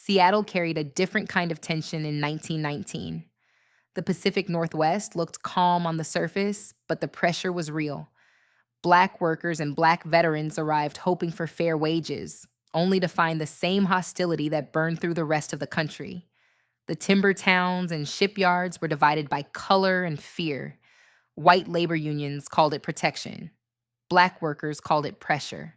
Seattle carried a different kind of tension in 1919. The Pacific Northwest looked calm on the surface, but the pressure was real. Black workers and Black veterans arrived hoping for fair wages, only to find the same hostility that burned through the rest of the country. The timber towns and shipyards were divided by color and fear. White labor unions called it protection. Black workers called it pressure.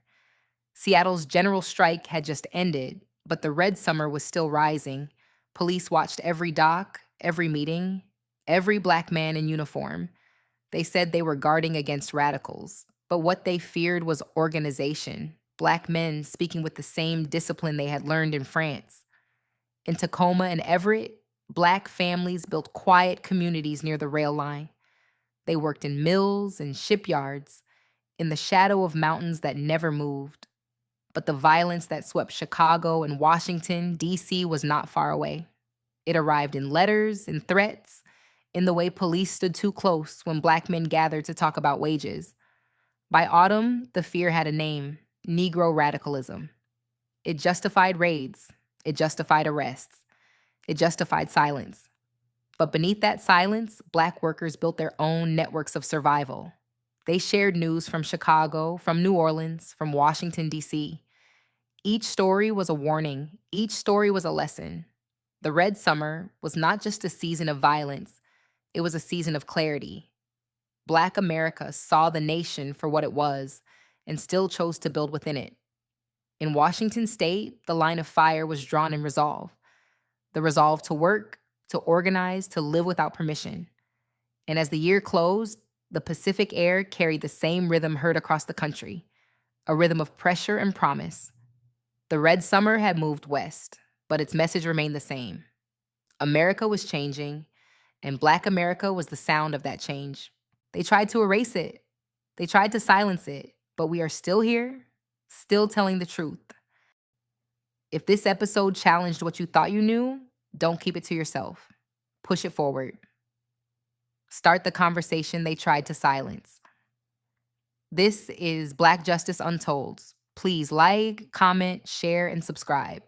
Seattle's general strike had just ended, but the Red Summer was still rising. Police watched every dock, every meeting, every Black man in uniform. They said they were guarding against radicals, but what they feared was organization, Black men speaking with the same discipline they had learned in France. In Tacoma and Everett, Black families built quiet communities near the rail line. They worked in mills and shipyards, in the shadow of mountains that never moved. But the violence that swept Chicago and Washington, D.C. was not far away. It arrived in letters and threats, in the way police stood too close when Black men gathered to talk about wages. By autumn, the fear had a name: Negro radicalism. It justified raids. It justified arrests. It justified silence. But beneath that silence, Black workers built their own networks of survival. They shared news from Chicago, from New Orleans, from Washington, D.C. Each story was a warning. Each story was a lesson. The Red Summer was not just a season of violence. It was a season of clarity. Black America saw the nation for what it was and still chose to build within it. In Washington state, the line of fire was drawn in resolve. The resolve to work, to organize, to live without permission. And as the year closed, the Pacific air carried the same rhythm heard across the country, a rhythm of pressure and promise. The Red Summer had moved west, but its message remained the same. America was changing, and Black America was the sound of that change. They tried to erase it. They tried to silence it, but we are still here, still telling the truth. If this episode challenged what you thought you knew, don't keep it to yourself. Push it forward. Start the conversation they tried to silence. This is Black Justice Untold. Please like, comment, share, and subscribe.